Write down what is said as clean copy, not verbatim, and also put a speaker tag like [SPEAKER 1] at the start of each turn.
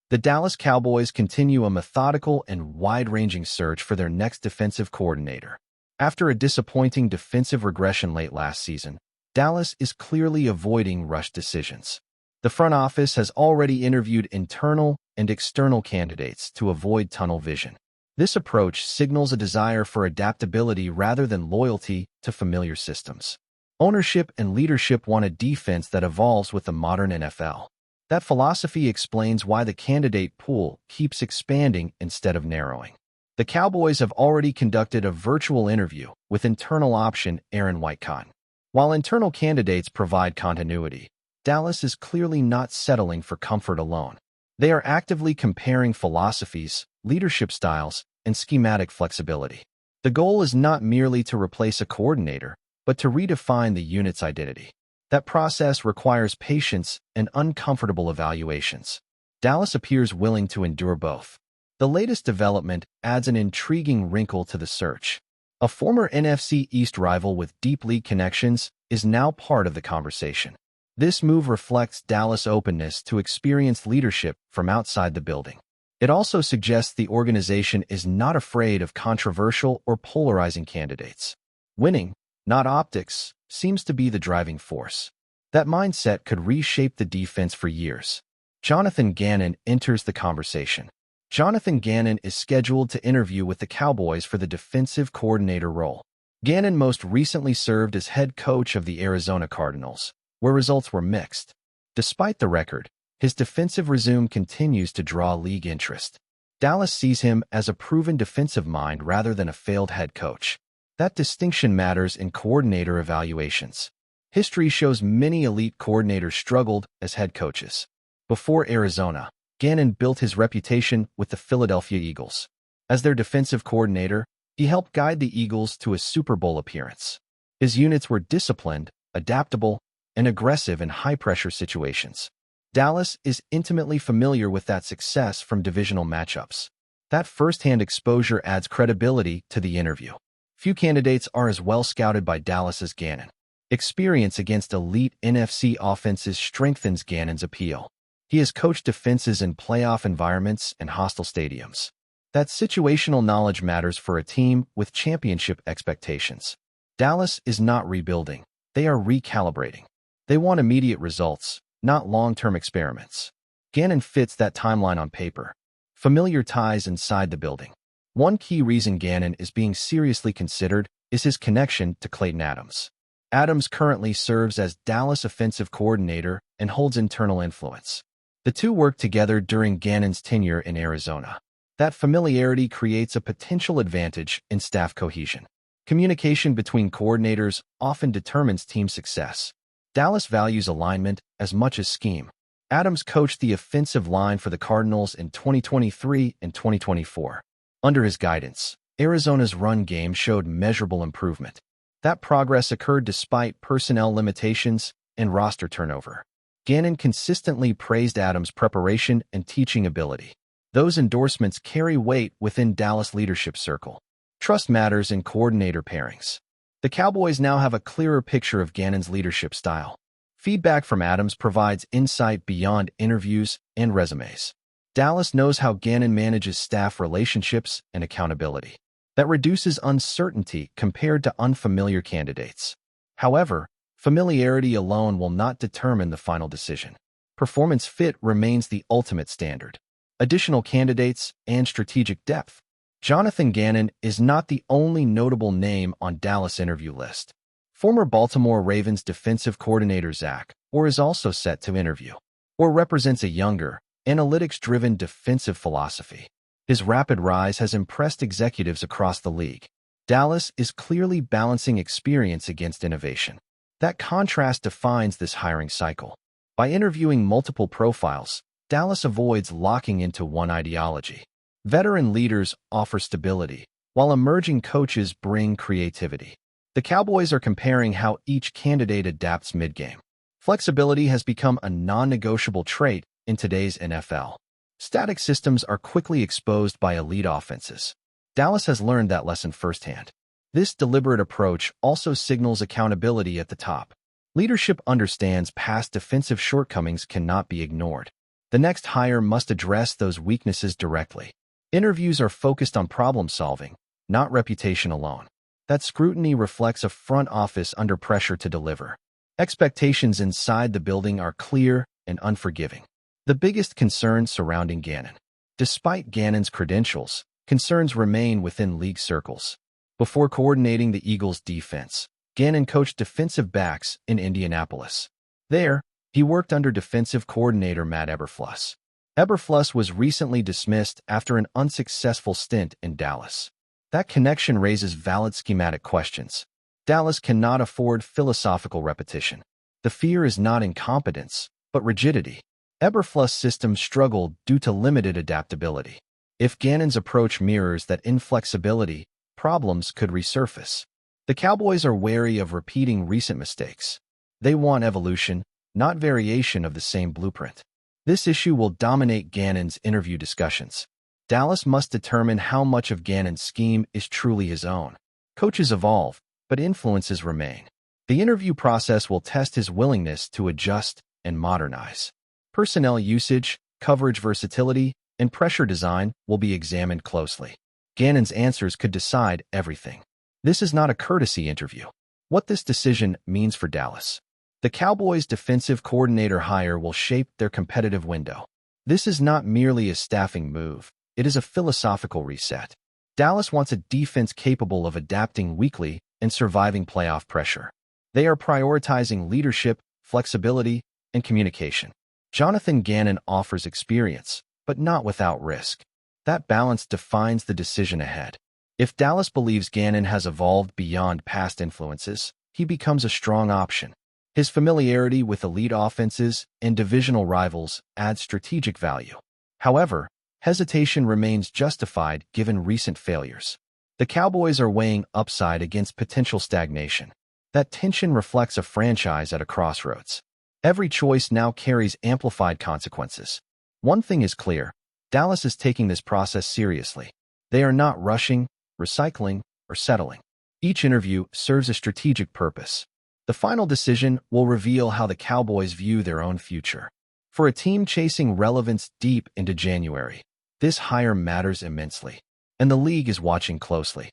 [SPEAKER 1] The Dallas Cowboys continue a methodical and wide-ranging search for their next defensive coordinator. After a disappointing defensive regression late last season, Dallas is clearly avoiding rushed decisions. The front office has already interviewed internal and external candidates to avoid tunnel vision. This approach signals a desire for adaptability rather than loyalty to familiar systems. Ownership and leadership want a defense that evolves with the modern NFL. That philosophy explains why the candidate pool keeps expanding instead of narrowing. The Cowboys have already conducted a virtual interview with internal option Aaron Whitecott. While internal candidates provide continuity, Dallas is clearly not settling for comfort alone. They are actively comparing philosophies, leadership styles, and schematic flexibility. The goal is not merely to replace a coordinator, but to redefine the unit's identity. That process requires patience and uncomfortable evaluations. Dallas appears willing to endure both. The latest development adds an intriguing wrinkle to the search. A former NFC East rival with deep league connections is now part of the conversation. This move reflects Dallas' openness to experienced leadership from outside the building. It also suggests the organization is not afraid of controversial or polarizing candidates. Winning, not optics, seems to be the driving force. That mindset could reshape the defense for years. Jonathan Gannon enters the conversation. Jonathan Gannon is scheduled to interview with the Cowboys for the defensive coordinator role. Gannon most recently served as head coach of the Arizona Cardinals, where results were mixed. Despite the record, his defensive resume continues to draw league interest. Dallas sees him as a proven defensive mind rather than a failed head coach. That distinction matters in coordinator evaluations. History shows many elite coordinators struggled as head coaches. Before Arizona, Gannon built his reputation with the Philadelphia Eagles. As their defensive coordinator, he helped guide the Eagles to a Super Bowl appearance. His units were disciplined, adaptable, and aggressive in high-pressure situations. Dallas is intimately familiar with that success from divisional matchups. That first-hand exposure adds credibility to the interview. Few candidates are as well scouted by Dallas as Gannon. Experience against elite NFC offenses strengthens Gannon's appeal. He has coached defenses in playoff environments and hostile stadiums. That situational knowledge matters for a team with championship expectations. Dallas is not rebuilding. They are recalibrating. They want immediate results, not long-term experiments. Gannon fits that timeline on paper. Familiar ties inside the building. One key reason Gannon is being seriously considered is his connection to Clayton Adams. Adams currently serves as Dallas offensive coordinator and holds internal influence. The two worked together during Gannon's tenure in Arizona. That familiarity creates a potential advantage in staff cohesion. Communication between coordinators often determines team success. Dallas values alignment as much as scheme. Adams coached the offensive line for the Cardinals in 2023 and 2024. Under his guidance, Arizona's run game showed measurable improvement. That progress occurred despite personnel limitations and roster turnover. Gannon consistently praised Adams' preparation and teaching ability. Those endorsements carry weight within Dallas' leadership circle. Trust matters in coordinator pairings. The Cowboys now have a clearer picture of Gannon's leadership style. Feedback from Adams provides insight beyond interviews and resumes. Dallas knows how Gannon manages staff relationships and accountability. That reduces uncertainty compared to unfamiliar candidates. However, familiarity alone will not determine the final decision. Performance fit remains the ultimate standard. Additional candidates and strategic depth. Jonathan Gannon is not the only notable name on Dallas' interview list. Former Baltimore Ravens defensive coordinator Zach Orr is also set to interview. Orr represents a younger, analytics-driven defensive philosophy. His rapid rise has impressed executives across the league. Dallas is clearly balancing experience against innovation. That contrast defines this hiring cycle. By interviewing multiple profiles, Dallas avoids locking into one ideology. Veteran leaders offer stability, while emerging coaches bring creativity. The Cowboys are comparing how each candidate adapts mid-game. Flexibility has become a non-negotiable trait in today's NFL. Static systems are quickly exposed by elite offenses. Dallas has learned that lesson firsthand. This deliberate approach also signals accountability at the top. Leadership understands past defensive shortcomings cannot be ignored. The next hire must address those weaknesses directly. Interviews are focused on problem solving, not reputation alone. That scrutiny reflects a front office under pressure to deliver. Expectations inside the building are clear and unforgiving. The biggest concern surrounding Gannon. Despite Gannon's credentials, concerns remain within league circles. Before coordinating the Eagles' defense, Gannon coached defensive backs in Indianapolis. There, he worked under defensive coordinator Matt Eberflus. Eberflus was recently dismissed after an unsuccessful stint in Dallas. That connection raises valid schematic questions. Dallas cannot afford philosophical repetition. The fear is not incompetence, but rigidity. Eberflus' system struggled due to limited adaptability. If Gannon's approach mirrors that inflexibility, problems could resurface. The Cowboys are wary of repeating recent mistakes. They want evolution, not variation of the same blueprint. This issue will dominate Gannon's interview discussions. Dallas must determine how much of Gannon's scheme is truly his own. Coaches evolve, but influences remain. The interview process will test his willingness to adjust and modernize. Personnel usage, coverage versatility, and pressure design will be examined closely. Gannon's answers could decide everything. This is not a courtesy interview. What this decision means for Dallas. The Cowboys' defensive coordinator hire will shape their competitive window. This is not merely a staffing move. It is a philosophical reset. Dallas wants a defense capable of adapting weekly and surviving playoff pressure. They are prioritizing leadership, flexibility, and communication. Jonathan Gannon offers experience, but not without risk. That balance defines the decision ahead. If Dallas believes Gannon has evolved beyond past influences, he becomes a strong option. His familiarity with elite offenses and divisional rivals adds strategic value. However, hesitation remains justified given recent failures. The Cowboys are weighing upside against potential stagnation. That tension reflects a franchise at a crossroads. Every choice now carries amplified consequences. One thing is clear: Dallas is taking this process seriously. They are not rushing, recycling, or settling. Each interview serves a strategic purpose. The final decision will reveal how the Cowboys view their own future. For a team chasing relevance deep into January, this hire matters immensely, and the league is watching closely.